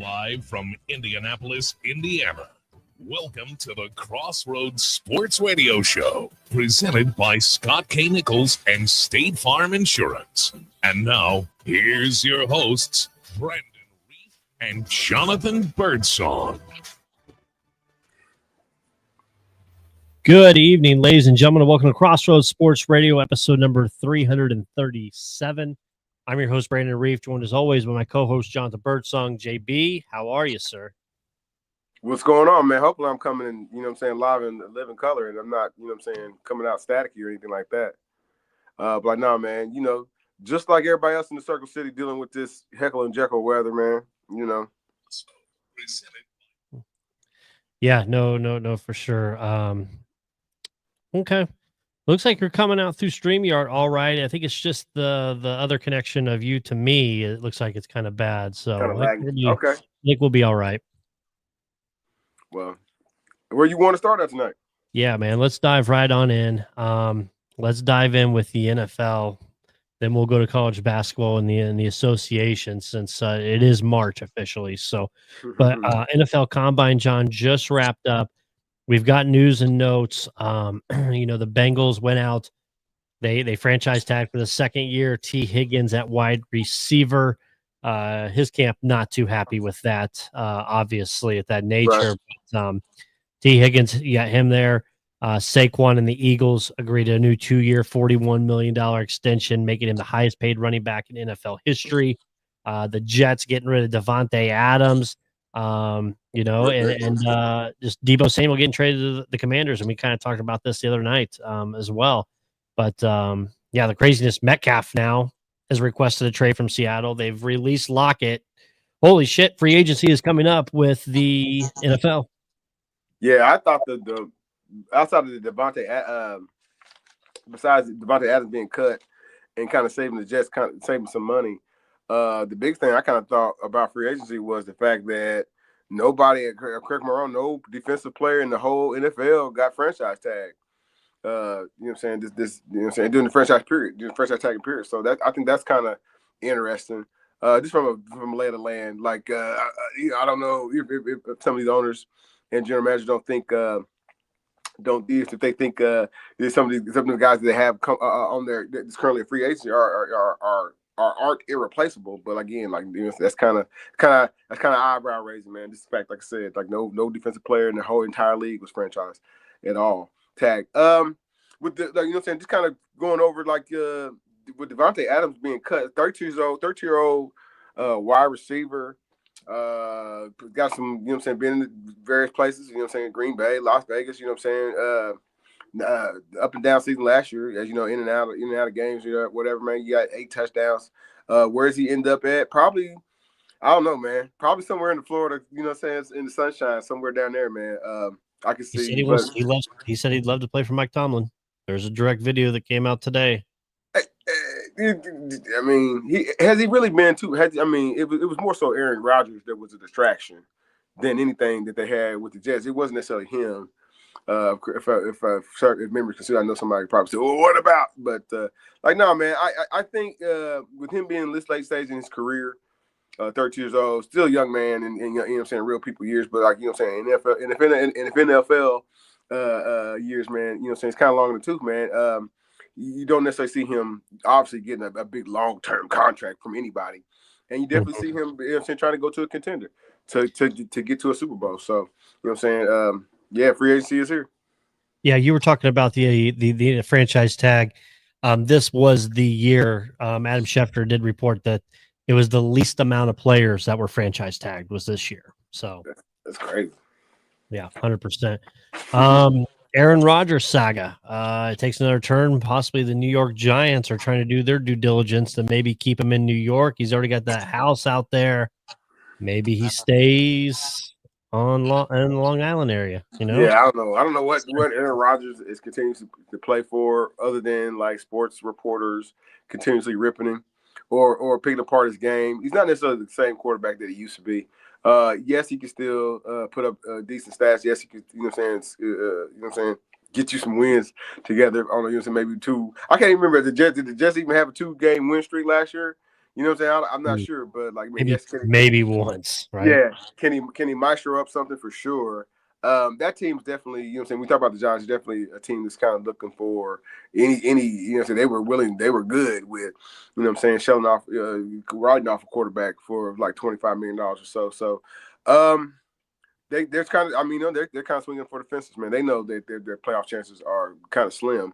Live from Indianapolis, Indiana. Welcome to the Crossroads Sports Radio Show, presented by Scott K. Nichols and State Farm Insurance. And now, here's your hosts, Brandon Reef and Jonathan Birdsong. Good evening, ladies and gentlemen, and welcome to Crossroads Sports Radio, episode number 337. I'm your host, Brandon Reef, joined as always by my co-host, Jonathan Birdsong. JB, how are you, sir? What's going on, man? Hopefully I'm coming in, live in living color, and I'm not, coming out staticky or anything like that. But no, man, just like everybody else in the Circle City dealing with this Heckle and Jekyll weather, man, Yeah, no, for sure. Okay. Looks like you're coming out through StreamYard all right. I think it's just the other connection of you to me. It looks like it's kind of bad. So okay. I think we'll be all right. Well, where you want to start at tonight? Yeah, man. Let's dive right on in. Let's dive in with the NFL. Then we'll go to college basketball and the association since it is March officially. So, but NFL Combine, John, just wrapped up. We've got news and notes. The Bengals went out. They franchise tagged for the second year T. Higgins at wide receiver. His camp not too happy with that, obviously, at that nature. Right. But, T. Higgins, you got him there. Saquon and the Eagles agreed to a new 2-year, $41 million extension, making him the highest paid running back in NFL history. The Jets getting rid of Devontae Adams. And just Deebo Samuel getting traded to the Commanders, and we kind of talked about this the other night as well. But the craziness. Metcalf now has requested a trade from Seattle. They've released Lockett. Holy shit! Free agency is coming up with the NFL. Yeah, I thought the outside of the Devontae, besides Devontae Adams being cut and kind of saving the Jets, kind of saving some money. The big thing I kind of thought about free agency was the fact that nobody, correct me wrong, no defensive player in the whole NFL got franchise tag. During the franchise tagging period. So I think that's kind of interesting. Just from a lay of the land, like I don't know if some of these owners and general managers don't think if they think some of the guys that they have on there that's currently a free agency aren't irreplaceable, but again, that's kind of eyebrow raising, man. Just the fact, like I said, like no defensive player in the whole entire league was franchised at all. Tag. With the just kind of going over with Devontae Adams being cut, 30-year-old wide receiver, got some, been in various places, Green Bay, Las Vegas, up and down season last year, as you know, in and out of games, whatever, man. You got 8 touchdowns. Where does he end up at? Probably, I don't know, man. Probably somewhere in Florida, in the sunshine, somewhere down there, man. I can see. He said he'd love to play for Mike Tomlin. There's a direct video that came out today. I mean, has he really been too? It was more so Aaron Rodgers that was a distraction than anything that they had with the Jets. It wasn't necessarily him. If memory considered, I know somebody probably said, "Well, what about?" But no, man. I think with him being in this late stage in his career, 30 years old, still a young man, and real people years, but NFL years, man. It's kind of long in the tooth, man. You don't necessarily see him obviously getting a big long-term contract from anybody, and you definitely see him, trying to go to a contender to get to a Super Bowl. So, free agency is here. Yeah, you were talking about the franchise tag. This was the year Adam Schefter did report that it was the least amount of players that were franchise tagged was this year. So that's crazy. Yeah, 100%. Aaron Rodgers saga. It takes another turn. Possibly the New York Giants are trying to do their due diligence to maybe keep him in New York. He's already got that house out there. Maybe he stays in the Long Island area. Yeah, I don't know what Aaron Rodgers is continuing to play for, other than like sports reporters continuously ripping him or picking apart his game. He's not necessarily the same quarterback that he used to be. Yes, he can still put up decent stats. Yes, he could, get you some wins together. I don't know, maybe 2. I can't even remember. Did the Jets even have a 2-game win streak last year? You know what I'm saying? I'm not sure, but like, maybe once, right? Yeah, can he maestro up something for sure? That team's definitely, you know what I'm saying. We talk about the Giants, definitely a team that's kind of looking for any, you know what I'm saying. They were good with, you know what I'm saying, shelling off, writing off a quarterback for like $25 million or so. So, they're kind of, I mean, you know, they're kind of swinging for the fences, man. They know that their playoff chances are kind of slim.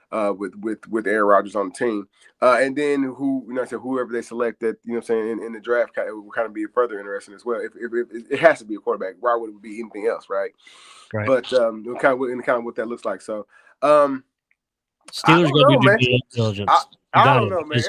With Aaron Rodgers on the team, and then whoever they select that, you know what I'm saying, in the draft, it will kind of be further interesting as well. If it has to be a quarterback, why would it be anything else, right? But kind of what that looks like. So Steelers going to do due diligence. I don't know, man.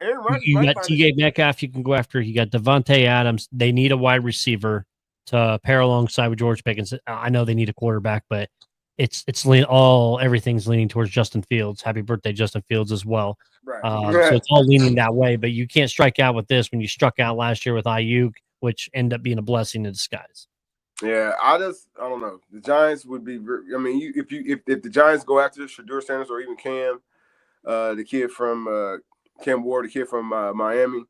Aaron Rodgers, you got T.J. Metcalf you can go after. You got Devontae Adams. They need a wide receiver to pair alongside with George Pickens. I know they need a quarterback, but everything's leaning towards Justin Fields. Happy birthday, Justin Fields, as well. Right. So it's all leaning that way, but you can't strike out with this when you struck out last year with Ayuk, which ended up being a blessing in disguise. Yeah, I don't know. The Giants would be. I mean, if the Giants go after Shedeur Sanders or even Cam, the kid from Cam Ward, the kid from Miami,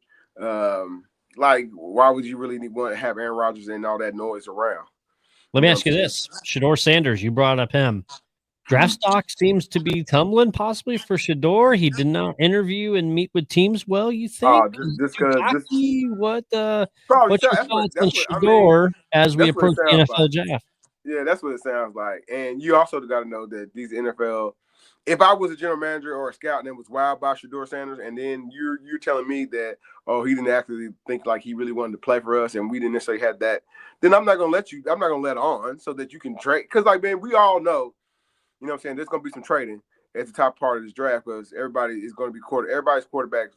like, why would you really want to have Aaron Rodgers and all that noise around? Let me ask you this: Shedeur Sanders, you brought up him. Draft stock seems to be tumbling, possibly for Shedeur. He did not interview and meet with teams well. You think? What's your thoughts on Shedeur as we approach the NFL draft? Yeah, that's what it sounds like. And you also got to know that these NFL. If I was a general manager or a scout and it was wild by Shedeur Sanders, and then you're telling me that, oh, he didn't actually think like he really wanted to play for us, and we didn't necessarily have that, then I'm not gonna let on so that you can trade. Because, like, man, we all know, you know what I'm saying, there's gonna be some trading at the top part of this draft because everybody is gonna be everybody's quarterback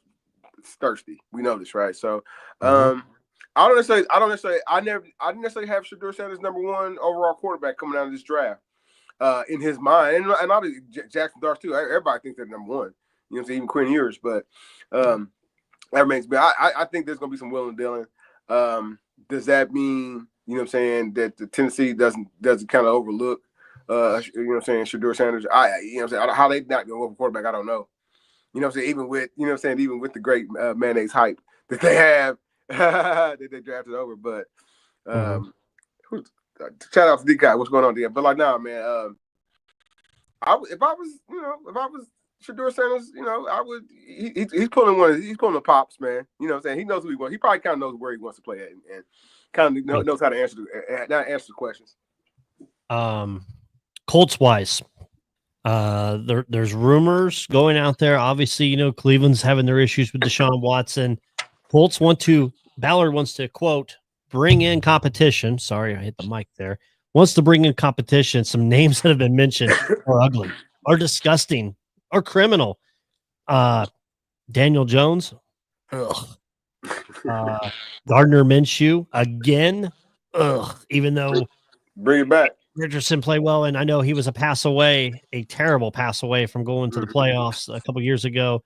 is thirsty. We know this, right? So I didn't necessarily have Shedeur Sanders number one overall quarterback coming out of this draft. In his mind, and all the Jackson Darts too. Everybody thinks they're number one. You know what I'm saying? Even Quinn Ewers, but that remains. But I think there's gonna be some will and dealing. Does that mean, you know what I'm saying, that the Tennessee doesn't kind of overlook you know what I'm saying, Shedeur Sanders? You know what I'm saying, how they not go over quarterback, I don't know. You know what I'm saying, even with, you know what I'm saying, even with the great mayonnaise hype that they have that they drafted over, but shout out to D guy. What's going on, D? But like, nah, man. If I was Shedeur Sanders, you know, I would. He's pulling one. He's pulling the pops, man. You know what I'm saying? He knows who he wants. He probably kind of knows where he wants to play at, and kind of knows how to answer the questions. Colts wise, there's rumors going out there. Obviously, you know, Cleveland's having their issues with Deshaun Watson. Ballard wants to, quote, bring in competition. Sorry, I hit the mic there. Wants to bring in competition. Some names that have been mentioned are ugly, are disgusting, are criminal. Daniel Jones. Ugh. Gardner Minshew again. Ugh. Even though bring it back. Richardson played well, and I know he was a terrible pass away from going to the playoffs a couple years ago.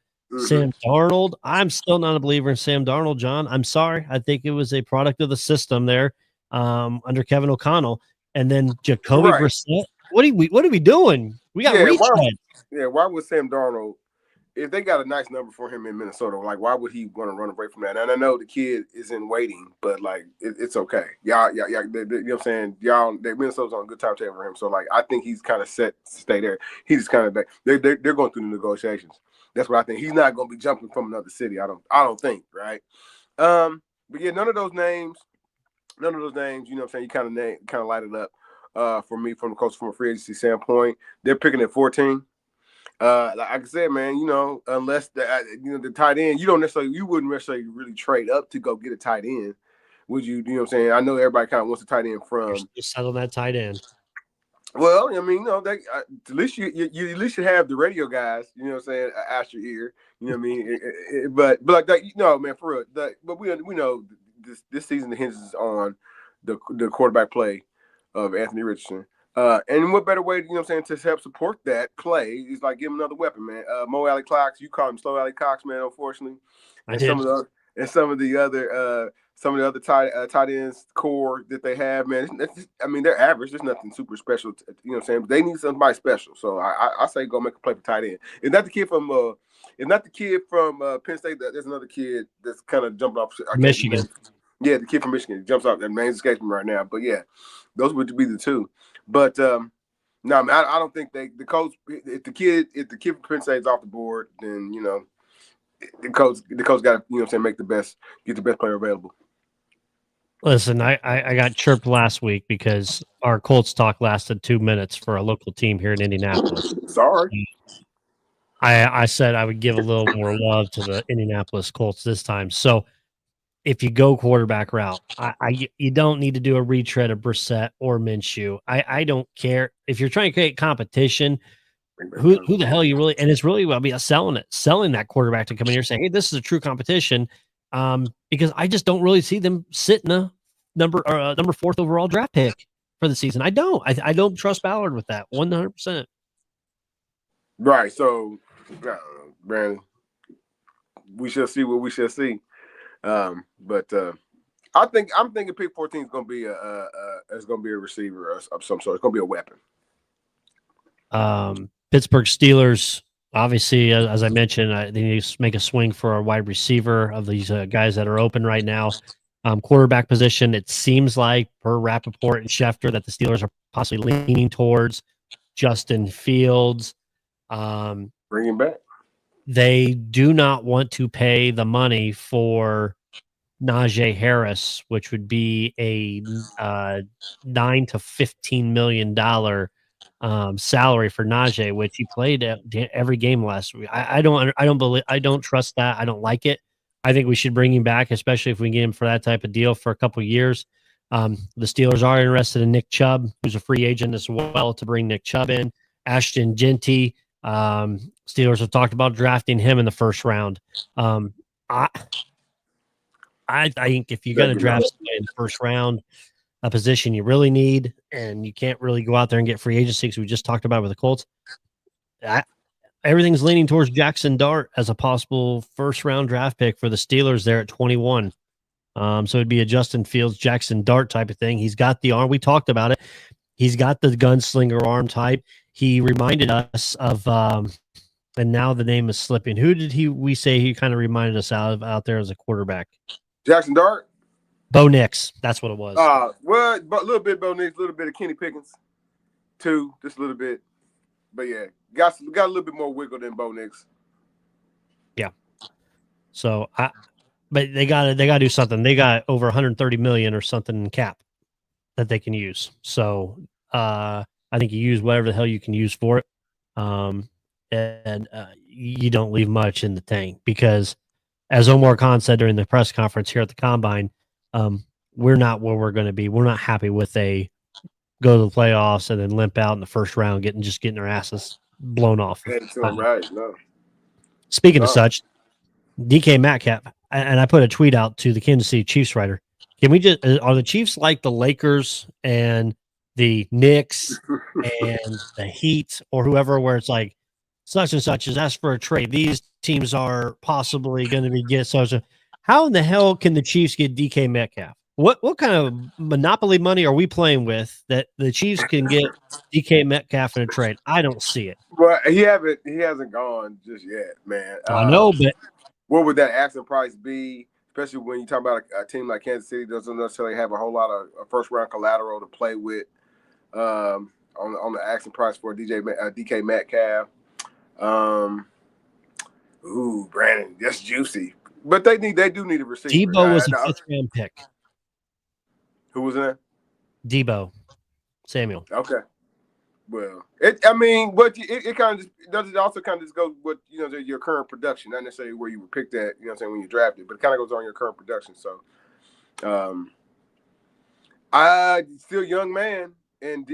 Sam Darnold. I'm still not a believer in Sam Darnold, John. I'm sorry. I think it was a product of the system there under Kevin O'Connell. And then Jacoby Brissett. What are we doing? We got retread. Why would Sam Darnold, if they got a nice number for him in Minnesota, like, why would he want to run away from that? And I know the kid is in waiting, but like, it's okay. Y'all, you know what I'm saying? Minnesota's on a good time table for him. So like, I think he's kind of set to stay there. He's just kind of back. They're going through the negotiations. That's what I think. He's not going to be jumping from another city. I don't think, right? But yeah, none of those names, you know what I'm saying, you kind of light it up for me from a free agency standpoint. They're picking at 14. Like I said, man, you know, unless the tight end, you wouldn't necessarily really trade up to go get a tight end, would you? You know what I'm saying? I know everybody kind of wants a tight end from. Just settle that tight end. Well, I mean, you know, at least you at least should have the radio guys, you know what I'm saying, at your ear, you know what I mean? But like that, you know, man, for real. But we know this season hinges on the quarterback play of Anthony Richardson. And what better way, you know what I'm saying, to help support that play is like give him another weapon, man. Mo Alley Cox, you call him Slow Alley Cox, man, unfortunately. Some of the other tight ends core that they have, man. They're average. There's nothing super special. You know what I'm saying? But they need somebody special. So I say go make a play for tight end. Is that the kid from It's not the kid from Penn State. There's another kid that's kind of jumping off. Michigan. Yeah, the kid from Michigan jumps off. That name's escaping me right now. But yeah, those would be the two. But no, man, I don't think the coach. If the kid from Penn State is off the board, then the coach got to make the best, get the best player available. Listen, I got chirped last week because our Colts talk lasted 2 minutes for a local team here in Indianapolis. Sorry. I said I would give a little more love to the Indianapolis Colts this time. So if you go quarterback route, you don't need to do a retread of Brissett or Minshew. I don't care. If you're trying to create competition, who the hell you really, and it's really about selling that quarterback to come in here and say, hey, this is a true competition. Because I just don't really see them sitting a number 4th overall draft pick for the season. I don't trust Ballard with that 100%. Right. So, Brandon, we shall see what we shall see. But I'm thinking pick 14 is going to be a receiver of some sort. It's going to be a weapon. Pittsburgh Steelers. Obviously, as I mentioned, they need to make a swing for a wide receiver of these guys that are open right now. Quarterback position, it seems like, per Rappaport and Schefter, that the Steelers are possibly leaning towards Justin Fields. Bring him back. They do not want to pay the money for Najee Harris, which would be a $9 to $15 million salary for Najee, which he played every game last week. I don't trust that. I don't like it. I think we should bring him back, especially if we get him for that type of deal for a couple of years. The Steelers are interested in Nick Chubb, who's a free agent as well, to bring Nick Chubb in. Ashton Genty, Steelers have talked about drafting him in the first round. I think if you're going to draft somebody in the first round, a position you really need, and you can't really go out there and get free agency because we just talked about with the Colts. Everything's leaning towards Jackson Dart as a possible first-round draft pick for the Steelers there at 21. So it'd be a Justin Fields, Jackson Dart type of thing. He's got the arm. We talked about it. He's got the gunslinger arm type. He reminded us of, and now the name is slipping. Who did we say he kind of reminded us out there as a quarterback? Jackson Dart? Bo Nix. That's what it was. Well, but a little bit Bo Nix, a little bit of Kenny Pickens, too, just a little bit. But yeah, got a little bit more wiggle than Bo Nix. Yeah. So but they gotta do something. They got over 130 million or something in cap that they can use. So I think you use whatever the hell you can use for it. And you don't leave much in the tank because, as Omar Khan said during the press conference here at the Combine, we're not where we're going to be. We're not happy with a go to the playoffs and then limp out in the first round, getting our asses blown off. Right. No. Speaking of such, DK Metcalf, and I put a tweet out to the Kansas City Chiefs writer. Can we just are the Chiefs like the Lakers and the Knicks and the Heat or whoever, where it's like such and such is asked for a trade? These teams are possibly going to get such a. How in the hell can the Chiefs get DK Metcalf? What kind of monopoly money are we playing with that the Chiefs can get DK Metcalf in a trade? I don't see it. Well, he hasn't gone just yet, man. I know, but what would that asking price be? Especially when you talk about a team like Kansas City doesn't necessarily have a whole lot of first round collateral to play with on the asking price for DK Metcalf. Brandon, that's juicy. But they do need a receiver. Debo was a 5th round pick. Who was in that? Debo Samuel. Okay. Well, it kind of just does it also kind of just go with your current production, not necessarily where you were picked at, when you drafted, but it kind of goes on your current production. So, I still young man and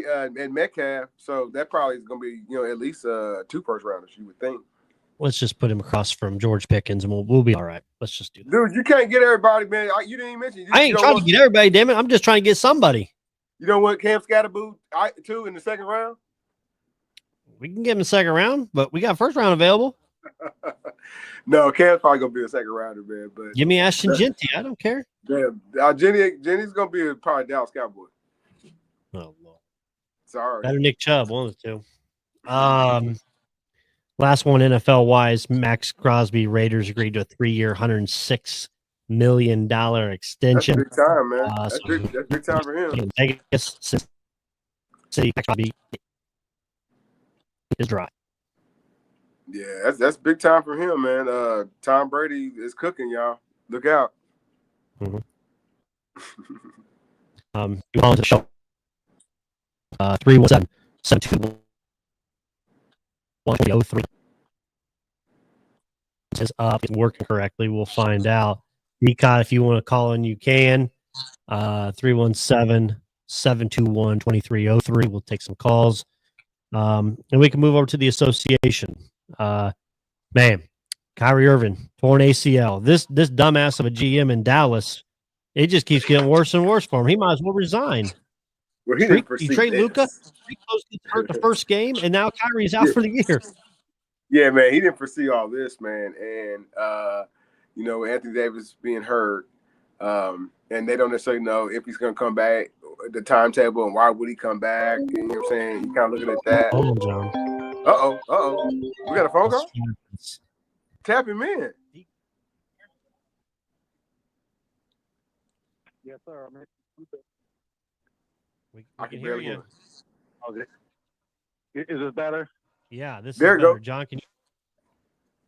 Metcalf, so that probably is going to be at least 2 first rounders, you would think. Let's just put him across from George Pickens, and we'll be all right. Let's just do that. Dude, you can't get everybody, man. You didn't even mention. I ain't trying to get everybody, damn it. I'm just trying to get somebody. You don't want Cam Scatterboo too in the second round? We can get him in the second round, but we got first round available. No, Cam's probably gonna be a second rounder, man. But give me Ashton Genty. I don't care. Yeah, Jenny's gonna be probably Dallas Cowboy. Oh Lord. Sorry. Better Nick Chubb, one of the two. Last one, NFL wise, Max Crosby, Raiders agreed to a 3-year, $106 million That's extension. big time, man. So That's big time for him. Vegas, City, Max Crosby is dry. Yeah, that's big time for him, man. Tom Brady is cooking, y'all. Look out. Mm-hmm. You call into the show. 317-721-2003 is up. It's working correctly. We'll find out. Decot, if you want to call in, you can. 317-721-2303. We'll take some calls. And we can move over to the association. Man, Kyrie Irving, torn ACL. This dumbass of a GM in Dallas, it just keeps getting worse and worse for him. He might as well resign. Well, he didn't foresee You trade this. Luka, he gets hurt the first game, and now Kyrie's out for the year. Yeah, man, he didn't foresee all this, man. And Anthony Davis being hurt, and they don't necessarily know if he's gonna come back, the timetable, and why would he come back. You know what I'm saying? You kind of looking at that. Hold on, John. Uh-oh. We got a phone call? Tap him in. Yes, sir. We can hear you. Okay. Is this better? Yeah, this There is you better. go. John, can you?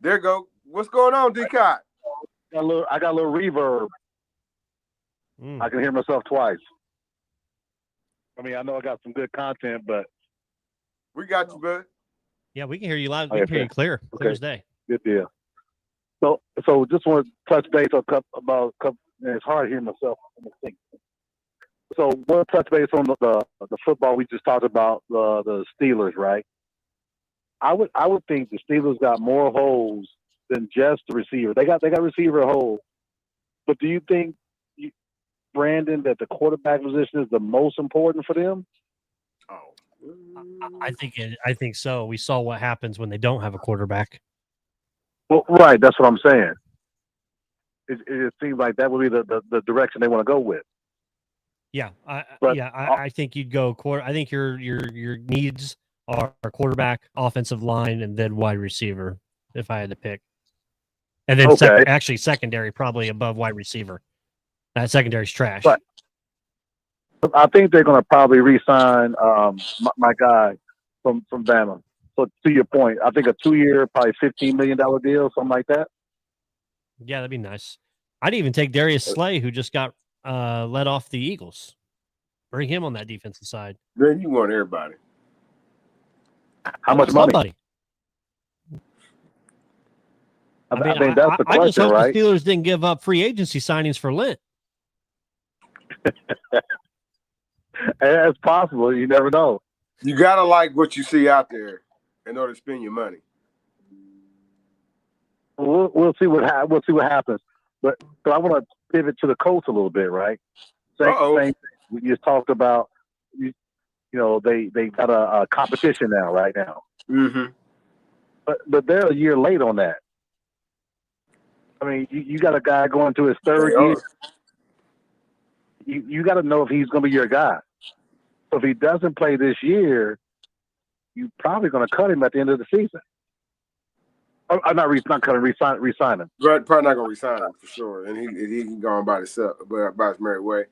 There you go. What's going on, D-Cot? I got a little reverb. I can hear myself twice. I mean, I know I got some good content, but We got you, bud. Yeah, we can hear you loud. We can hear you clear as day. good deal. So just want to touch base about a couple. It's hard to hear myself. So we'll touch base on the football we just talked about, the Steelers, right? I would think the Steelers got more holes than just the receiver. They got receiver holes, but do you think, Brandon, that the quarterback position is the most important for them? Oh, I think so. We saw what happens when they don't have a quarterback. Well, right. That's what I'm saying. It seems like that would be the direction they want to go with. Yeah, I think you'd go quarter. I think your needs are quarterback, offensive line, and then wide receiver. If I had to pick, and then secondary probably above wide receiver. That secondary's trash. But I think they're going to probably re-sign my guy from Bama. So to your point, I think a 2-year, probably $15 million deal, something like that. Yeah, that'd be nice. I'd even take Darius Slay, who just got let off the Eagles. Bring him on that defensive side. Then you want everybody. How much money? Somebody. I mean, that's the question, I just hope right? the Steelers didn't give up free agency signings for Lent. It's possible. You never know. You gotta like what you see out there in order to spend your money. We'll see what happens. But I want to pivot to the Colts a little bit, right? Same thing. We just talked about. They got a competition right now. Mm-hmm. But they're a year late on that. I mean, you got a guy going to his third year. You got to know if he's going to be your guy. So if he doesn't play this year, you're probably going to cut him at the end of the season. I'm not cutting, resign him. Right, probably not going to resign him for sure, and he can go on by himself, by his merry way.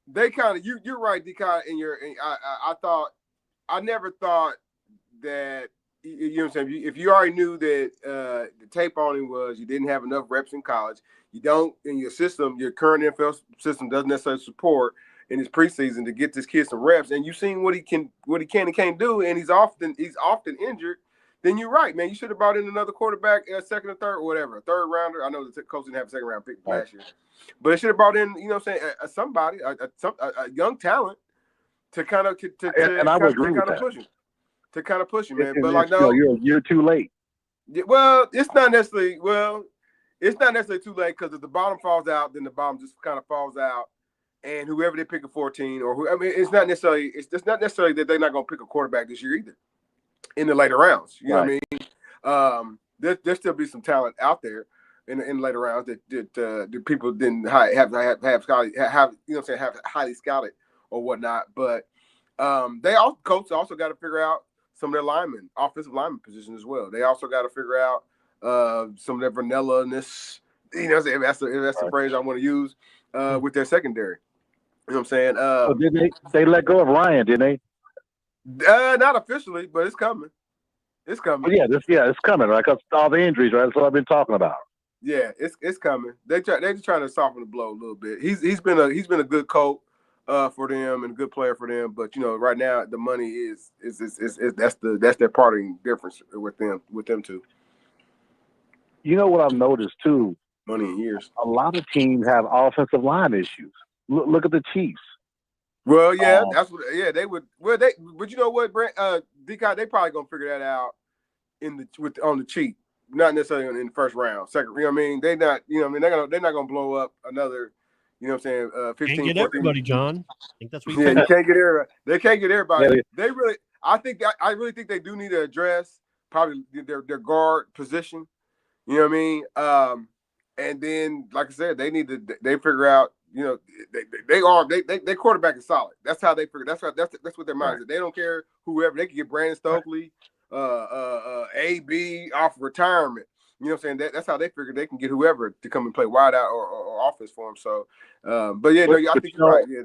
They kind of you're right, D-Kai, I never thought that. You know what I'm saying? If you already knew that the tape on him was you didn't have enough reps in college, you don't in your system, your current NFL system doesn't necessarily support in his preseason to get this kid some reps, and you've seen what he can and can't do, and he's often injured. Then you're right, man. You should have brought in another quarterback, second or third, or whatever, a third rounder. I know the coach didn't have a second round pick last year, but it should have brought in, you know what I'm saying, somebody, a young talent to kind of push him. To kind of push him, man. But like, no, you're a year too late. Yeah, well, it's not necessarily too late because if the bottom falls out, then the bottom just kind of falls out, and whoever they pick at 14 it's not necessarily that they're not going to pick a quarterback this year either in the later rounds. You know what I mean? There still be some talent out there in the later rounds that the people didn't have highly scouted or whatnot. But coach also got to figure out some of their linemen, offensive lineman position as well. They also got to figure out some of their vanilla-ness. You know, if that's the phrase I want to use with their secondary. You know what I'm saying? So did they let go of Ryan, didn't they? Not officially, but it's coming. It's coming. Well, it's coming, right? Because all the injuries, right? That's what I've been talking about. Yeah, it's coming. They're just trying to soften the blow a little bit. He's been a good coach for them and a good player for them. But right now the money is that's their parting difference with them too. You know what I've noticed too? Money in years. A lot of teams have offensive line issues. Look at the Chiefs. Well, yeah, that's what. Yeah, they would. Well, but you know what, Brent? DK, they probably gonna figure that out on the cheap. Not necessarily in the first round, second. You know what I mean? They're not gonna blow up another. You know what I'm saying? 15. Can't get 14. everybody, John. I think that's what You can't get everybody. They can't get everybody. Yeah. I really think they do need to address probably their guard position. You know what I mean? And then, like I said, they figure out. They quarterback is solid. That's how they figure. That's what their mind is. They don't care whoever. They can get Brandon Stokely. AB off retirement. You know what I'm saying? That's how they figure they can get whoever to come and play wide out or offense for them. So, but yeah, I think you're right. Yeah.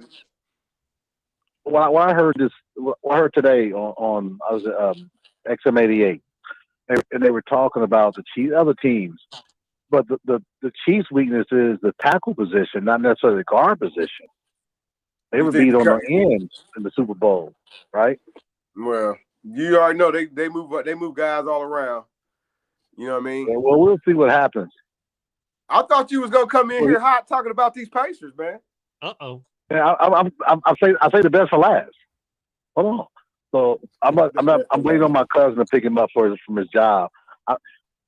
Well, I heard today on I was XM88, and they were talking about the other teams, but the Chiefs' weakness is the tackle position, not necessarily the guard position. They were beat on the end in the Super Bowl, right? Well, you already know they move guys all around. You know what I mean? Yeah, well, we'll see what happens. I thought you was gonna come in here hot talking about these Pacers, man. Uh-oh. Yeah, I say the best for last. Hold on. So I'm waiting on my cousin to pick him up from his job.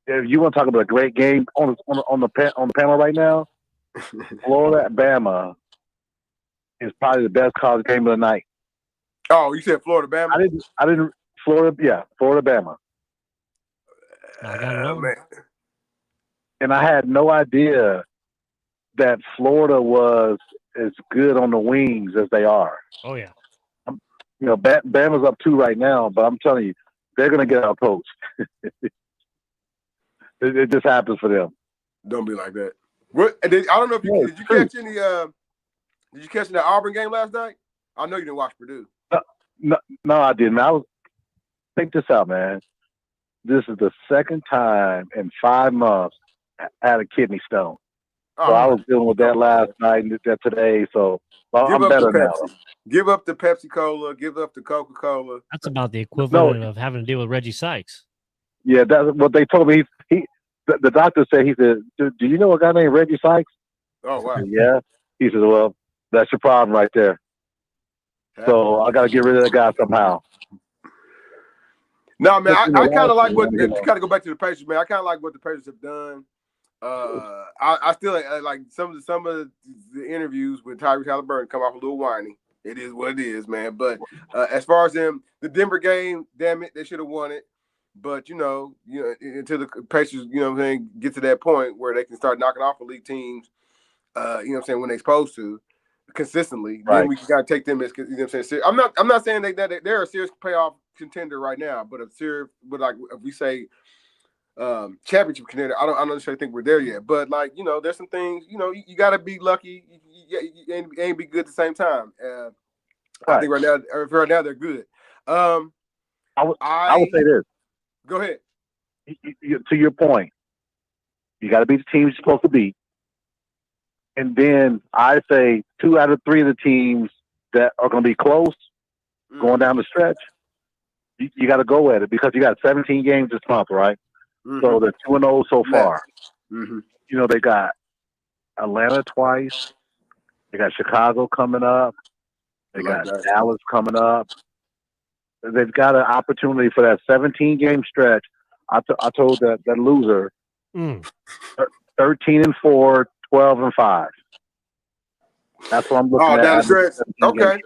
If you want to talk about a great game on the panel right now, Florida Bama is probably the best college game of the night. Oh, you said Florida Bama? I didn't Florida Bama. I got no man. And I had no idea that Florida was as good on the wings as they are. Oh yeah. Bama's up 2 right now, but I'm telling you, they're going to get outcoached. It just happens for them. Don't be like that. I don't know if did you catch any? Did you catch the Auburn game last night? I know you didn't watch Purdue. No, I didn't. Think this out, man. This is the second time in 5 months I had a kidney stone. So I was dealing with that last night and that today. So I'm better now. Give up the Pepsi Cola. Give up the Coca-Cola. That's about the equivalent of having to deal with Reggie Sykes. Yeah, that's what they told me. The doctor said, he said, do you know a guy named Reggie Sykes? Oh, wow. Yeah. He said, well, that's your problem right there. So I got to get rid of that guy somehow. No, man, I kind of like what you got to go back to the Pacers, man. I kind of like what the Pacers have done. I still like some of the interviews with Tyrese Halliburton come off a little whiny. It is what it is, man. But as far as the Denver game, damn it, they should have won it. But until the Pacers, get to that point where they can start knocking off elite teams, when they're supposed to, consistently, right. Then we got to take them as I'm not saying that they're a serious playoff contender right now, but if we say championship contender, I don't necessarily think we're there yet. But there's some things you got to be lucky. You ain't be good at the same time. I think right now they're good. I would say this. Go ahead. To your point, you got to beat the teams you're supposed to beat. And then I say 2 out of 3 of the teams that are going to be close going down the stretch, you got to go at it because you got 17 games this month, right? Mm-hmm. So they're 2-0 so far. Mm-hmm. They got Atlanta twice. They got Chicago coming up. They got Dallas coming up. They've got an opportunity for that 17-game stretch. I told that loser 13-4, 12-5. That's what I'm looking at. Down the stretch. Okay.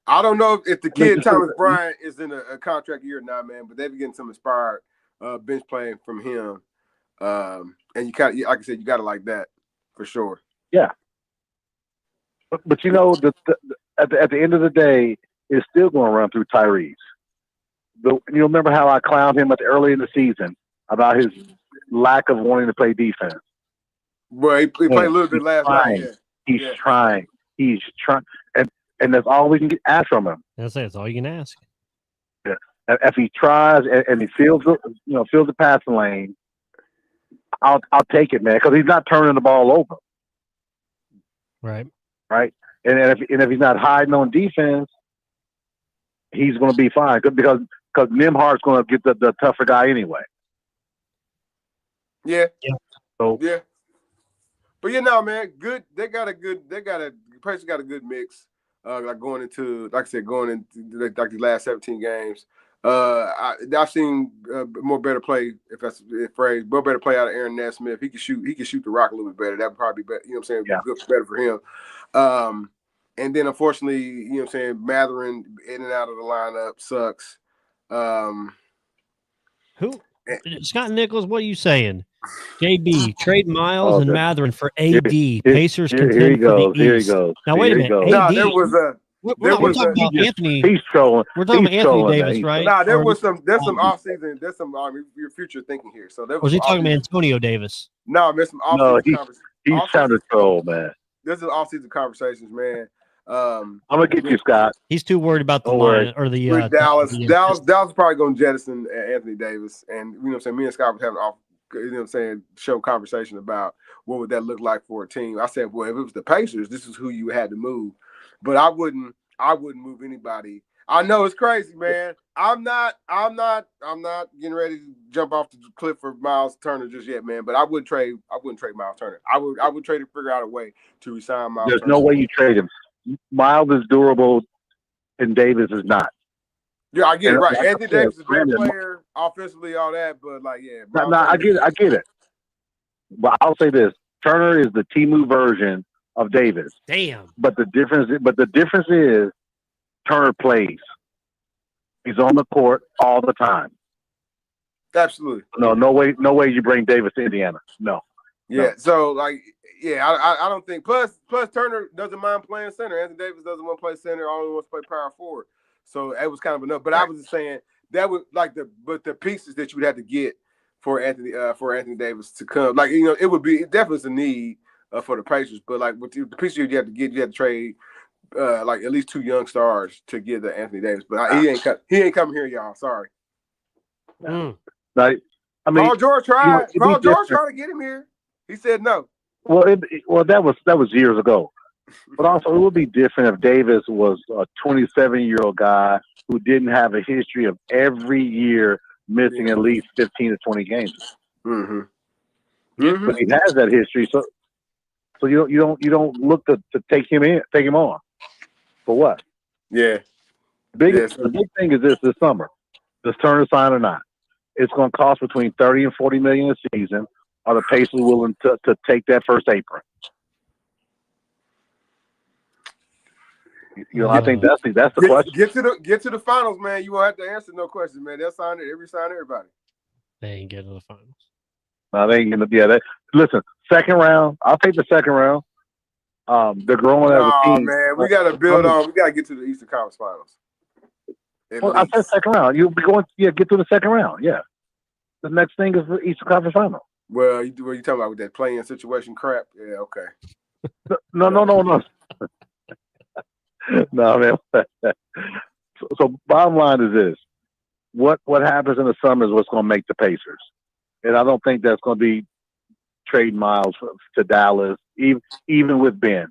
I don't know if the kid Thomas Bryant is in a contract year or not, man, but they've been getting some inspired bench playing from him. And you kind of, like I said, you got to like that for sure. Yeah. But at the end of the day, it's still going to run through Tyrese. You remember how I clowned him early in the season about his lack of wanting to play defense. Well, he played a little bit last night. Yeah. He's trying. He's trying, and that's all we can ask from him. That's all you can ask. Yeah. If he tries and he feels the passing lane, I'll take it, man, because he's not turning the ball over. Right. And if he's not hiding on defense, he's going to be fine because Nimhart's going to get the tougher guy anyway. Yeah. So yeah. But man, good. Pacers got a good mix. Going into the last 17 games. I've seen more better play, if that's the phrase, more better play out of Aaron Nesmith. He can shoot the rock a little bit better. That would probably be better, you know what I'm saying? Yeah. Good, better for him. And then unfortunately, you know what I'm saying, Matherin in and out of the lineup sucks. Who? Scott Nichols, what are you saying? JB, trade Miles and Matherin for AD. Pacers contend for the East. Here he goes. Now, wait a minute. AD, no, there was a... We're talking about Anthony. He's trolling. We're talking about Anthony Davis, right? Nah, there's some offseason. There's some your future thinking here. So there was he talking about Antonio Davis? No, there's some offseason conversations. He's trying to troll, man. This is offseason conversations, man. I'm gonna get you, Scott. He's too worried about the line or the Dallas. Dallas probably gonna jettison Anthony Davis, and you know what I'm saying. Me and Scott was having show conversation about what would that look like for a team. I said, well, if it was the Pacers, this is who you had to move, but I wouldn't move anybody. I know it's crazy, man. I'm not getting ready to jump off the cliff for Miles Turner just yet, man. But I wouldn't trade Miles Turner. I would trade to figure out a way to resign Miles. There's Turner. no way you trade him. Miles is durable, and Davis is not. Yeah, I get it, right. Anthony Davis is a great player, offensively, all that, but I get it. But I'll say this: Turner is the Temu version of Davis. Damn. But the difference is Turner plays. He's on the court all the time. Absolutely. No way you bring Davis to Indiana. No. Yeah. No. So I don't think. Plus Turner doesn't mind playing center. Anthony Davis doesn't want to play center. Only wants to play power forward. So it was kind of enough. But I was just saying that would the pieces that you would have to get for Anthony Davis to come. It would be definitely a need for the Pacers. But with the pieces you have to get, you have to trade at least 2 young stars to get the Anthony Davis. But he ain't coming here, y'all. Sorry. Paul George tried. Paul George tried to get him here. He said no. Well, that was years ago. But also, it would be different if Davis was a 27-year-old guy who didn't have a history of every year missing at least 15 to 20 games. Mm-hmm. But he has that history, so you don't look to take him on for what? Yeah. The big thing is this summer: does Turner sign or not? It's going to cost between $30 and $40 million a season. Are the Pacers willing to take that first apron? I think that's the question. Get to the finals, man. You won't have to answer no questions, man. They'll sign everybody. They ain't getting to the finals. No, they ain't gonna. Yeah, listen. Second round. I'll take the second round. They're growing as a team. Man, we got to build on. We got to get to the Eastern Conference Finals. Well, I said second round. You'll be going. Yeah, get to the second round. Yeah. The next thing is the Eastern Conference Final. Well, you talking about with that playing situation crap? Yeah. Okay. No. No, man. So bottom line is this: what happens in the summer is what's going to make the Pacers, and I don't think that's going to be trade Miles to Dallas, even with Ben.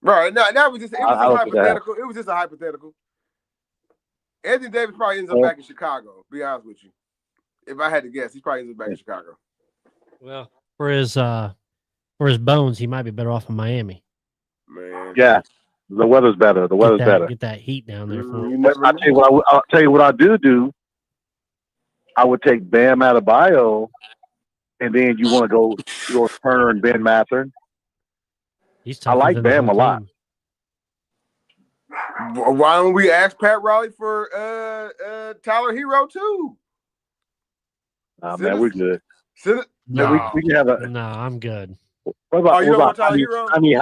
Right. No, that was just hypothetical. It was just a hypothetical. Anthony Davis probably ends up back in Chicago. Be honest with you, if I had to guess, he probably ends up back in Chicago. Well, for his bones, he might be better off in Miami. Man. Yeah. The weather's better. Better. Get that heat down there for him. I'll tell you what I do. I would take Bam Adebayo, and then you want to go George Turner and Ben Matherin. I like Bam a lot. Why don't we ask Pat Riley for Tyler Hero too? Man, we're good. No, we can have a. No, I'm good. What about Tyler Hero? Jaime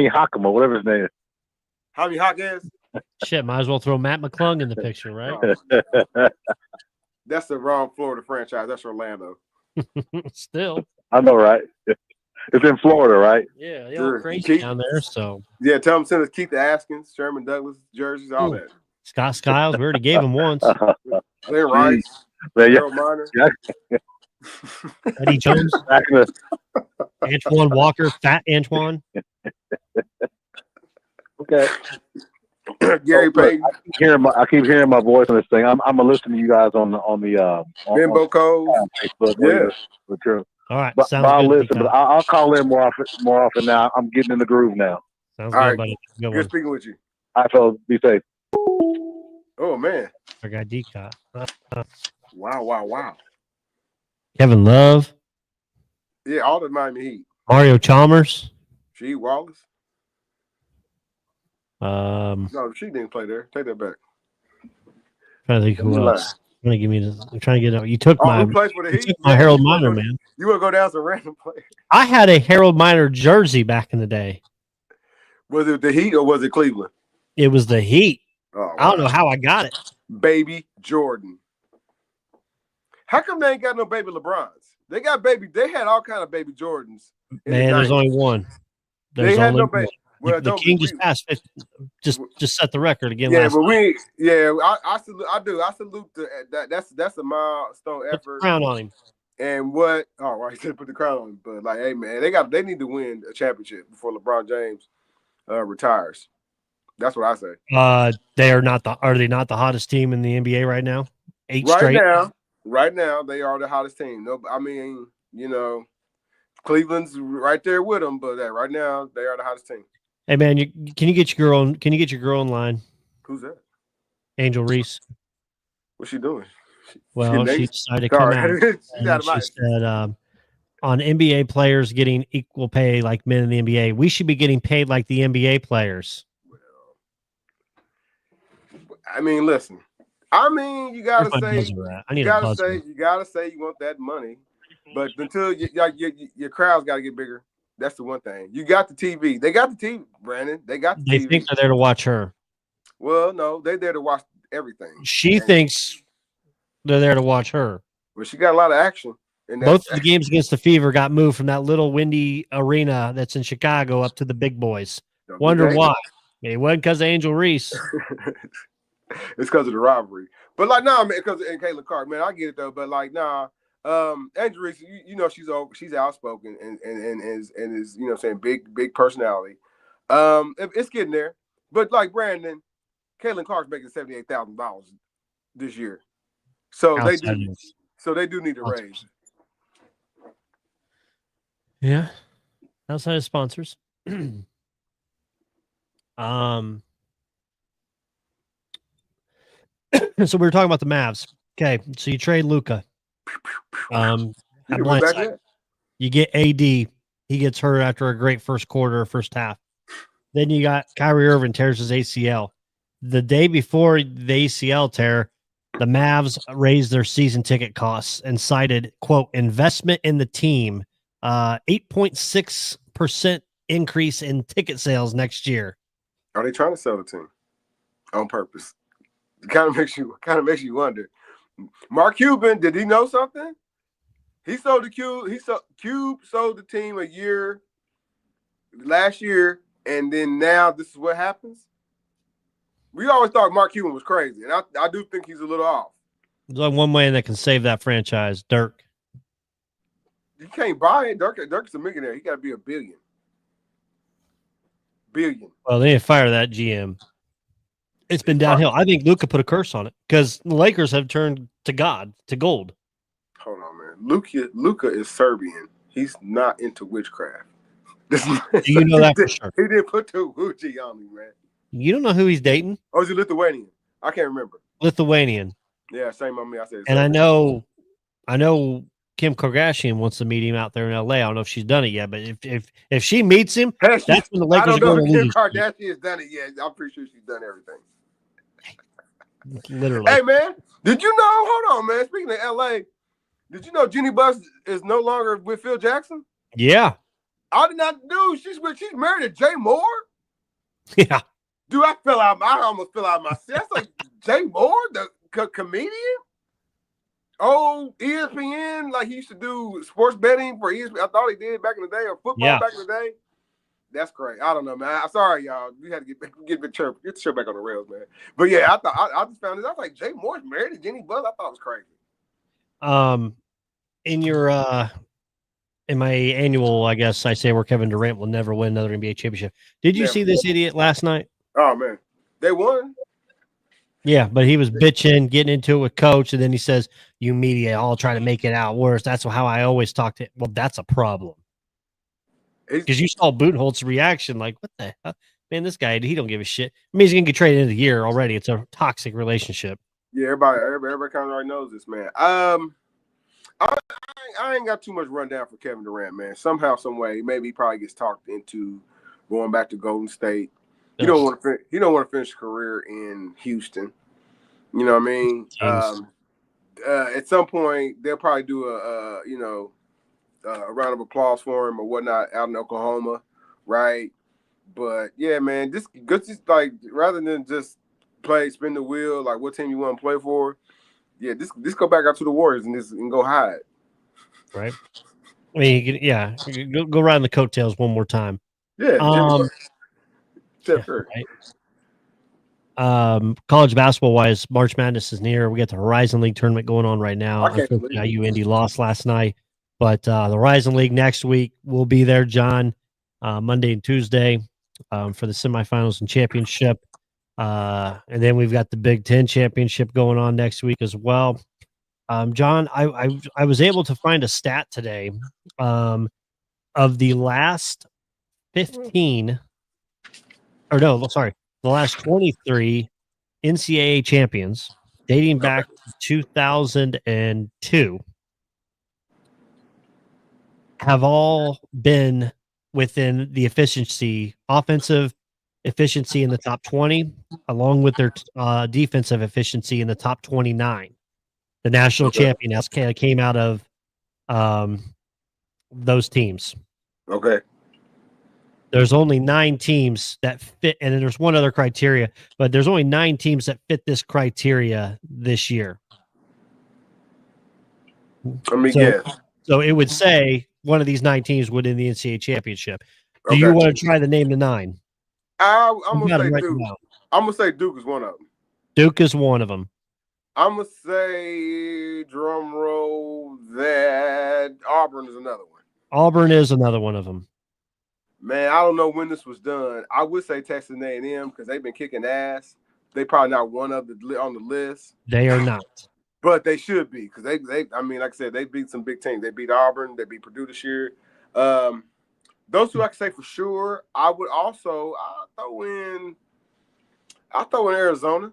Hackam or whatever his name is? Jaime Hawkins? Shit, might as well throw Matt McClung in the picture, right? That's the wrong Florida franchise. That's Orlando. Still. I know, right? It's in Florida, right? Yeah, they Sure. all crazy Keith- down there. So Yeah, tell them send us Keith Askins, Sherman Douglas jerseys, all that. Scott Skiles, we already gave him once. Claire Rice, Man, yeah, Harold Miner. Eddie Jones, back in the, Antoine Walker, Fat Antoine. okay. Gary Payton, I keep hearing my voice on this thing. I'm gonna listen to you guys on Bimbo Cole. Facebook. Yeah. But true. All right, But sounds I'll good. listen. Nico. But I'll call in more often now. I'm getting in the groove now. Sounds All good, right. buddy. Good Good one. speaking with you. All right, fellas, be safe. Oh man. Our guy Deacon. Wow. Kevin Love, Yeah, all the Miami Heat. Mario Chalmers. She Wallace. No, she didn't play there. Take that back. Trying to think who You else. I'm trying to get. You took Oh, who played for the you Heat? took my Harold Miner, man. You want to go down some random players? I had a Harold Miner jersey back in the day. Was it the Heat or was it Cleveland? It was the Heat. Oh, I don't know how I got it. Baby Jordan. How come they ain't got no baby LeBrons? They got baby. They had all kind of baby Jordans. Man, there's only one. There's They had only no one. baby. Well, The King just passed 50, just set the record again. Yeah, last but night. I salute. I do. I salute that's a milestone Put the effort. crown on him. And what? Oh, right. He said put the crown on him. But like, hey man, they need to win a championship before LeBron James retires. That's what I say. They are not the. Are they not the hottest team in the NBA right now? Eight Right straight. now, they are the hottest team. No, I mean, Cleveland's right there with them, but right now they are the hottest team. Hey man, can you get your girl in line? Who's that? Angel Reese. What's she doing? Well, she decided to come out. And she said, on NBA players getting equal pay like men in the NBA, we should be getting paid like the NBA players. I mean, listen. You gotta say you gotta say you want that money, but until your crowd's got to get bigger. That's the one thing. You got the TV. They got the TV, Brandon. They got the They TV. think they're there to watch her. Well, no, they're there to watch everything. She thinks they're there to watch her. Well, she got a lot of action. Both of the games against the Fever got moved from that little windy arena that's in Chicago up to the big boys. Wonder why? It wasn't because of Angel Reese. It's because of the rivalry. But like, nah, man, because and Caitlin Clark, man, I get it though. But like, nah, Angel Reese, she's outspoken and is saying big personality. It's getting there. But like Brandon, Caitlin Clark's making $78,000 this year, so they do need to raise. Yeah, outside of sponsors. So we were talking about the Mavs. Okay, so you trade Luka. You get AD. He gets hurt after a great first half. Then you got Kyrie Irving tears his ACL. The day before the ACL tear, the Mavs raised their season ticket costs and cited, quote, investment in the team, 8.6% increase in ticket sales next year. Are they trying to sell the team on purpose? It kind of makes you wonder. Mark Cuban, did he know something? He sold the Cube sold the team last year, and then now this is what happens. We always thought Mark Cuban was crazy, and I do think he's a little off. There's only one man that can save that franchise, Dirk. You can't buy it. Dirk's a millionaire. He got to be a billion. Well, they didn't fire that GM. It's been downhill. I think Luka put a curse on it because the Lakers have turned to gold. Hold on, man. Luka is Serbian. He's not into witchcraft. Do you know that for sure? He didn't put the Gucci on me, man. You don't know who he's dating? Oh, is he Lithuanian? I can't remember. Lithuanian. Yeah, same on me. I said. And I know Kim Kardashian wants to meet him out there in LA. I don't know if she's done it yet, but if she meets him, that's when the Lakers I don't know are going if to lose. Kim Kardashian has done it yet. I'm pretty sure she's done everything. Literally. Hey man, did you know? Hold on, man. Speaking of LA, did you know Jeannie Buss is no longer with Phil Jackson? Yeah. I did not know. She's married to Jay Moore. Yeah. Dude, I almost fell out of my seat. That's like Jay Moore, the comedian. Oh, ESPN, like he used to do sports betting for ESPN. I thought he did back in the day, or football back in the day. That's great. I don't know, man. I'm sorry, y'all. We had to get the show back on the rails, man. But yeah, I just found it. I was like, Jay Moore's married to Jenny Butler. I thought it was crazy. In your in my annual, I guess I say where Kevin Durant will never win another NBA championship. Did you see this idiot last night? Oh man, they won. Yeah, but he was bitching, getting into it with coach, and then he says, "You media all trying to make it out worse." That's how I always talk to. Well, that's a problem. Because you saw Budenholz's reaction, like, "What the hell, man? This guy, he don't give a shit." I mean, he's gonna get traded in the year already. It's a toxic relationship. Yeah, everybody kind of already knows this, man. I ain't got too much rundown for Kevin Durant, man. Somehow, some way, maybe he probably gets talked into going back to Golden State. He don't want to finish his career in Houston. You know what I mean? At some point, they'll probably do a round of applause for him or whatnot out in Oklahoma, right? But yeah, man, just like rather than just spin the wheel, like what team you want to play for. Yeah, just go back out to the Warriors and go hide. Right. I mean, go ride on the coattails one more time. Yeah. Right. College basketball wise, March Madness is near. We got the Horizon League tournament going on right now. Unfortunately, IU lost last night, but the Horizon League next week will be there, John, Monday and Tuesday for the semifinals and championship. And then we've got the Big Ten championship going on next week as well. John, I was able to find a stat today of the last 15, or no, sorry, the last 23 NCAA champions dating back to 2002 have all been within the offensive efficiency in the top 20, along with their defensive efficiency in the top 29. The national champion came out of those teams. Okay. There's only 9 teams that fit, and then there's one other criteria, but there's only 9 teams that fit this criteria this year. So it would say one of these 9 teams would win the NCAA championship. Do you want to try to name the 9? I'm gonna say Duke. I'm gonna say Duke is one of them. Duke is one of them. I'm gonna say, drum roll, that Auburn is another one. Auburn is another one of them. Man, I don't know when this was done. I would say Texas A&M because they've been kicking ass. They probably not one of on the list. They are not, but they should be because they. I mean, like I said, they beat some big teams. They beat Auburn. They beat Purdue this year. Those two I can say for sure. I would also throw in Arizona.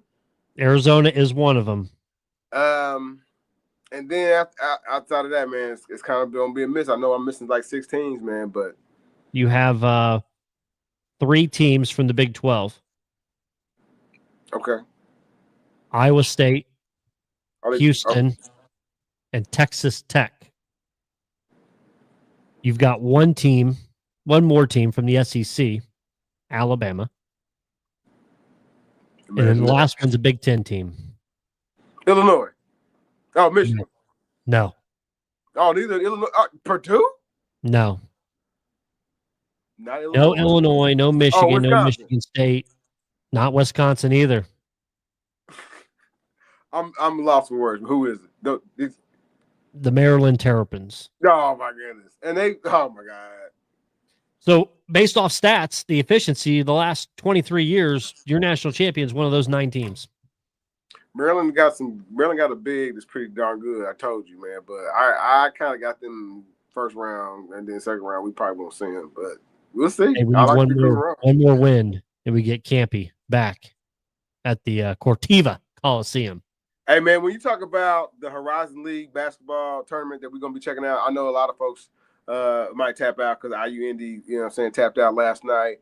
Arizona is one of them. And then outside of that, man, it's kind of gonna be a miss. I know I'm missing like 6 teams, man, but you have 3 teams from the Big 12. Okay. Iowa State, Houston, and Texas Tech. You've got one more team from the SEC, Alabama. And then the last one's a Big Ten team. Illinois. Oh, Michigan. No. Oh, neither Illinois. Purdue? No. Not Illinois. No Illinois, no Michigan, no Michigan State. Not Wisconsin either. I'm lost for words. Who is it? The Maryland Terrapins. Oh my goodness. And oh my God. So based off stats, the efficiency the last 23 years, your national champion is one of those 9 teams. Maryland got a big that's pretty darn good. I told you, man. But I kind of got them first round, and then second round we probably won't see them, but we'll see. Hey, we need one more win, and we get Campy back at the Cortiva Coliseum. Hey man, when you talk about the Horizon League basketball tournament that we're gonna be checking out, I know a lot of folks might tap out because IU Indy, tapped out last night.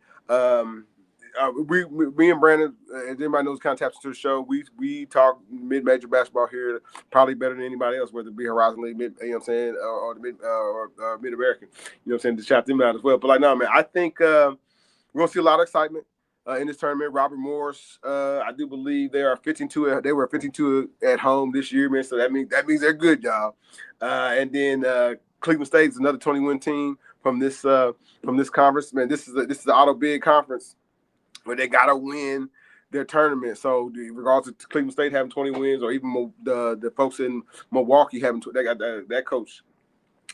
Me and Brandon, as anybody knows, kind of taps into the show. We talk mid-major basketball here, probably better than anybody else, whether it be Horizon League, or the Mid-American, to shout them out as well. But no, man, I think we're gonna see a lot of excitement. in this tournament. Robert Morris, I do believe they are 15-2. They were 15-2 at home this year, man. So that means they're good, y'all. And then Cleveland State is another 20-win team from this conference. Man, this is the auto bid conference where they gotta win their tournament. So regardless of Cleveland State having 20 wins, or even the folks in Milwaukee having, they got that coach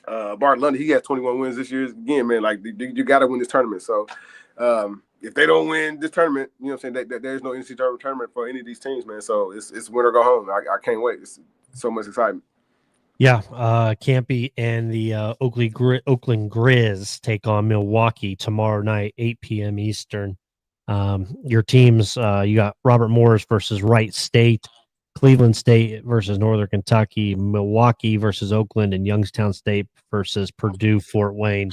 Bart Lundy, he has 21 wins this year. Again, man, like you got to win this tournament. So if they don't win this tournament, you know what I'm saying, that there's no NCAA tournament for any of these teams, man. So it's win or go home. I can't wait. It's so much excitement. Yeah, Campy and the Oakland Grizz take on Milwaukee tomorrow night, 8 p.m. Eastern. Your teams, you got Robert Morris versus Wright State, Cleveland State versus Northern Kentucky, Milwaukee versus Oakland, and Youngstown State versus Purdue Fort Wayne.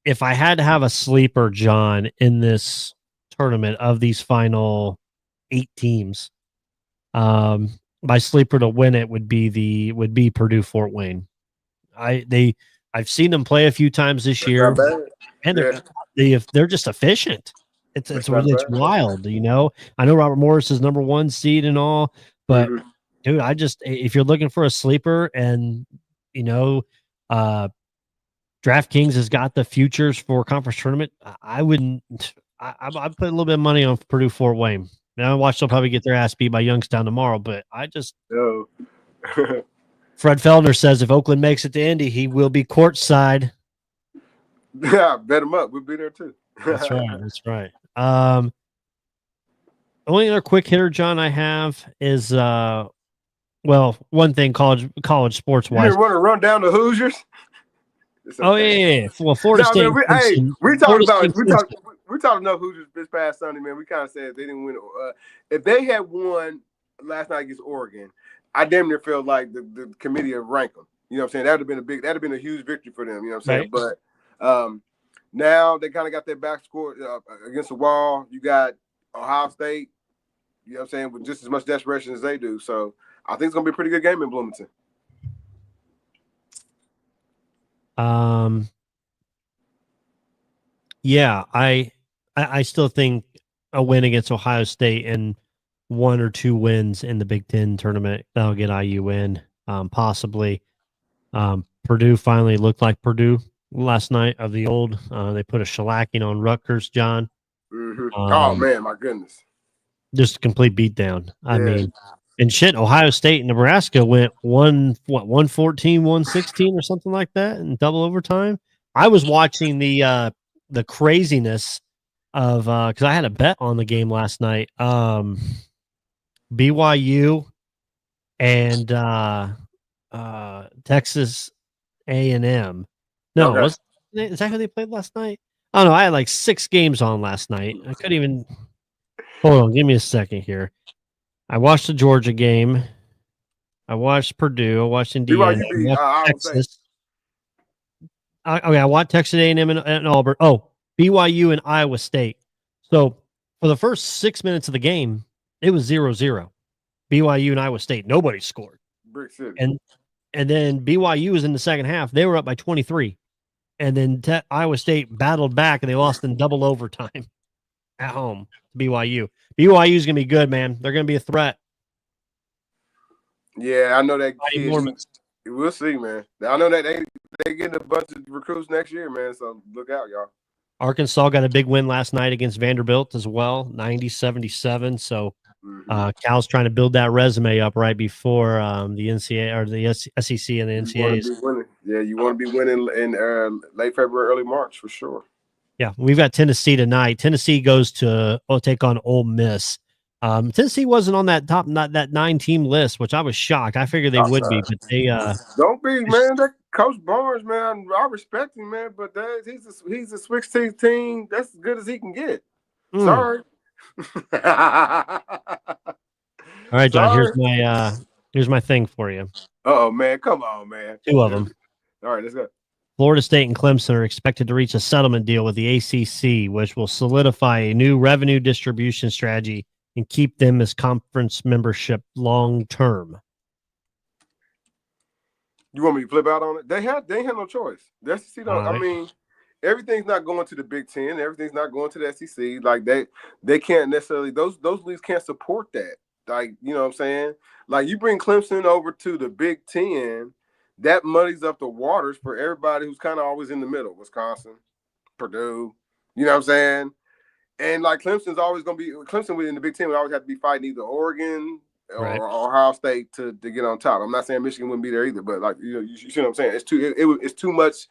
If I had to have a sleeper, John, in this tournament of these final 8 teams, my sleeper to win it would be Purdue Fort Wayne. I've seen them play a few times this year, and they're just efficient. It's wild, you know. I know Robert Morris is number 1 seed and all, but dude, if you're looking for a sleeper, and you know, DraftKings has got the futures for conference tournament, I'd put a little bit of money on Purdue Fort Wayne. Now I watch they'll probably get their ass beat by Youngstown tomorrow, but Fred Feldner says if Oakland makes it to Indy, he will be courtside. Yeah, bet him up. We'll be there too. That's right. Only other quick hitter, John, I have is one thing college sports wise. You want to run down the Hoosiers? Okay. Oh yeah. Well, Florida State. Man, we talked enough Hoosiers this past Sunday, man. We kind of said they didn't win. If they had won last night against Oregon, I damn near felt like the committee would rank them. You know what I'm saying? that'd have been a huge victory for them. You know what I'm saying? Right. But now they kind of got their back score against the wall. You got Ohio State, you know what I'm saying, with just as much desperation as they do. So I think it's going to be a pretty good game in Bloomington. Yeah, I still think a win against Ohio State and 1 or 2 wins in the Big Ten tournament, that'll get IU in, possibly. Purdue finally looked like Purdue last night of the old. They put a shellacking on Rutgers, John. Oh man, my goodness! Just a complete beatdown. I mean, and shit, Ohio State and Nebraska went 114, 116 or something like that in double overtime. I was watching the craziness of because I had a bet on the game last night. BYU and Texas A&M. No, is that who they played last night? Oh no, I had like 6 games on last night. I couldn't even. Hold on, give me a second here. I watched the Georgia game. I watched Purdue. I watched Indiana. I watched Texas. I watched Texas A&M and Auburn. Oh, BYU and Iowa State. So for the first 6 minutes of the game, it was 0-0. BYU and Iowa State. Nobody scored. Brick City. And then BYU was in the second half. They were up by 23. And then Iowa State battled back, and they lost in double overtime at home to BYU. BYU is going to be good, man. They're going to be a threat. Yeah, I know that. We'll see, man. I know that they getting a bunch of recruits next year, man. So look out, y'all. Arkansas got a big win last night against Vanderbilt as well, 90-77. So Cal's trying to build that resume up right before the NCAA or the SEC and the NCAAs. You want to be winning in late February, early March for sure. Yeah, we've got Tennessee tonight. Tennessee goes to take on Ole Miss. Tennessee wasn't on that top, not that 9-team list, which I was shocked. I figured they would be, but they don't be, man. That Coach Barnes, man, I respect him, man, but he's a Switch team. That's as good as he can get. Sorry. All right, John. Here's my thing for you. Oh man, come on, man. 2 of them. All right, let's go. Florida State and Clemson are expected to reach a settlement deal with the ACC, which will solidify a new revenue distribution strategy and keep them as conference membership long term. You want me to flip out on it? They had no choice. The SEC don't. I mean, everything's not going to the Big Ten. Everything's not going to the SEC. Like they can't necessarily those leagues can't support that. Like, you know what I'm saying? Like, you bring Clemson over to the Big Ten, that muddies up the waters for everybody who's kind of always in the middle. Wisconsin, Purdue, you know what I'm saying? And like Clemson's always going to be Clemson within the Big Ten would always have to be fighting either Oregon or Right. Ohio State to get on top. I'm not saying Michigan wouldn't be there either, but like, you know, you see what I'm saying? It's too much.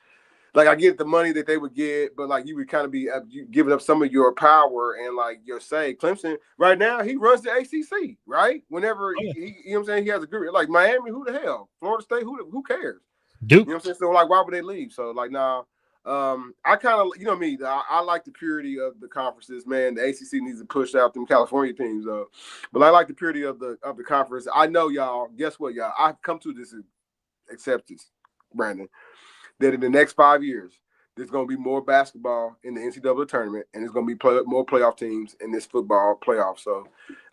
Like, I get the money that they would get, but like, you would kind of be giving up some of your power and like your say. Clemson right now, he runs the ACC, right? Whenever he, you know what I'm saying, he has a group like Miami. Who the hell? Florida State. Who cares? Duke. You know what I'm saying? So like, why would they leave? So like, now, I kind of, you know me, I like the purity of the conferences, man. The ACC needs to push out them California teams, but I like the purity of the conference. I know y'all. Guess what, y'all? I've come to this acceptance, Brandon, that in the next 5 years, there's going to be more basketball in the NCAA tournament, and there's going to be more playoff teams in this football playoff. So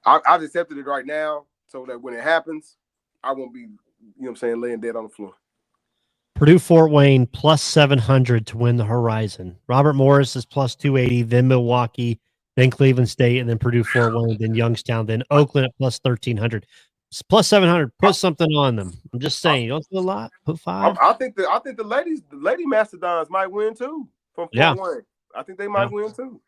I've accepted it right now, so that when it happens, I won't be, you know what I'm saying, laying dead on the floor. Purdue Fort Wayne plus 700 to win the Horizon. Robert Morris is plus 280, then Milwaukee, then Cleveland State, and then Purdue Fort Wayne, then Youngstown, then Oakland at plus 1300. It's plus 700. Put something on them. I'm just saying, you don't do a lot. Put 5. I think the lady Mastodons might win too from Fort Wayne. I think they might win too.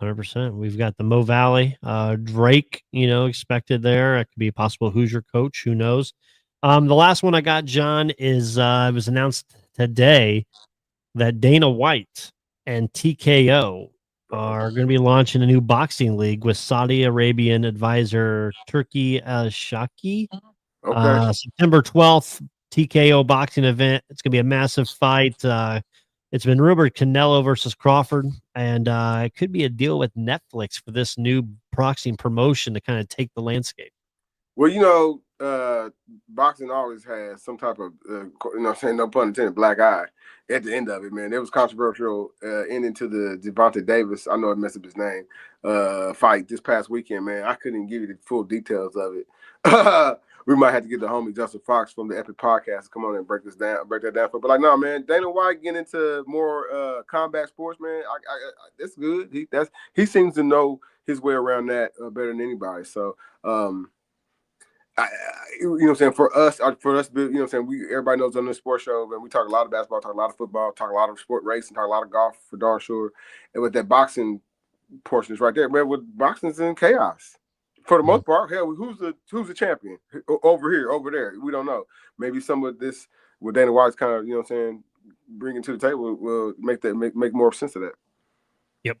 100%. We've got the Mo Valley, Drake, expected there. It could be a possible Hoosier coach. Who knows? The last one I got, John, is it was announced today that Dana White and TKO are going to be launching a new boxing league with Saudi Arabian advisor Turki Al-Shaki. Okay. September 12th, TKO boxing event. It's going to be a massive fight. It's been rumored Canelo versus Crawford, and it could be a deal with Netflix for this new boxing promotion to kind of take the landscape. Well, boxing always has some type of, saying no pun intended, black eye at the end of it, man. It was controversial ending to the Devontae Davis, I know I messed up his name, fight this past weekend, man. I couldn't give you the full details of it. We might have to get the homie Justin Fox from the Epic Podcast to come on and break that down. But like, no, man, Dana White getting into more combat sports, man. That's good. He seems to know his way around that better than anybody. So, you know what I'm saying, for us, you know what I'm saying, everybody knows on this sports show, man, we talk a lot of basketball, talk a lot of football, talk a lot of sport racing, talk a lot of golf for darn sure. And with that boxing portion is right there, man. With boxing's in chaos for the most part. Hell, who's the champion over here, over there? We don't know. Maybe some of this with Dana White's kind of, you know what I'm saying, bringing to the table will make more sense of that. Yep.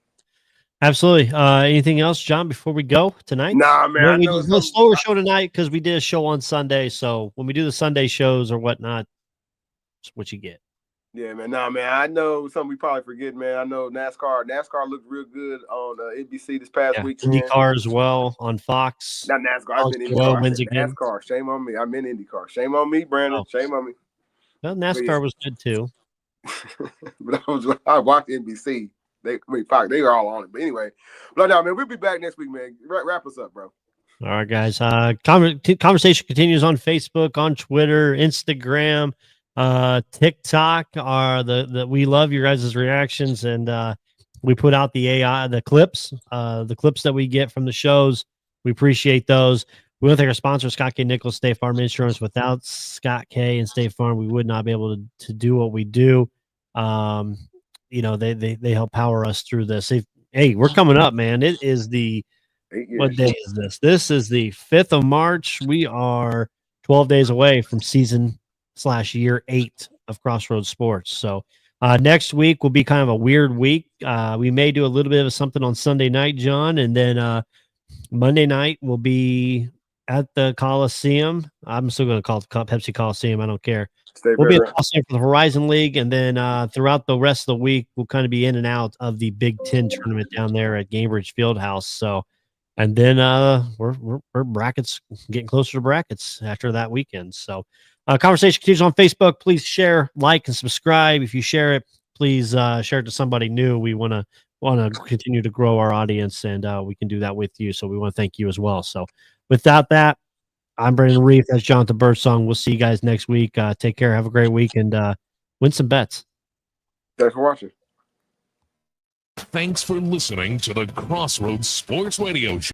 Absolutely. Anything else, John, before we go tonight? Nah, man. We did a slower show tonight because we did a show on Sunday. So when we do the Sunday shows or whatnot, it's what you get. Yeah, man. Nah, man. I know something we probably forget, man. I know NASCAR. NASCAR looked real good on NBC this past weekend. IndyCar as well on Fox. Not NASCAR. I've been IndyCar. Wins again. NASCAR. Shame on me. I'm in IndyCar. Shame on me, Brandon. Shame on me. Well, NASCAR was good too. But I watched NBC. Fox. They were all on it. But anyway, but no, man. We'll be back next week, man. Wrap us up, bro. All right, guys. Conversation continues on Facebook, on Twitter, Instagram, TikTok. We love your guys' reactions, and we put out the clips that we get from the shows. We appreciate those. We want to thank our sponsor, Scott K. Nichols, State Farm Insurance. Without Scott K. and State Farm, we would not be able to do what we do. They help power us through this. Hey, we're coming up, man. It is what day is this? This is the 5th of March. We are 12 days away from season/year 8 of Crossroads Sports. So next week will be kind of a weird week. We may do a little bit of something on Sunday night, John, and then Monday night will be at the Coliseum. I'm still going to call it Pepsi Coliseum. I don't care. We'll be at the Coliseum for the Horizon League, and then throughout the rest of the week, we'll kind of be in and out of the Big Ten tournament down there at Cambridge Fieldhouse. So, and then we're brackets, getting closer to brackets after that weekend. So, conversation continues on Facebook. Please share, like, and subscribe. If you share it, please share it to somebody new. We want to continue to grow our audience, and we can do that with you. So we want to thank you as well. So without that, I'm Brandon Reef. That's Jonathan Birdsong. We'll see you guys next week. Take care. Have a great week, and win some bets. Thanks for watching. Thanks for listening to the Crossroads Sports Radio Show.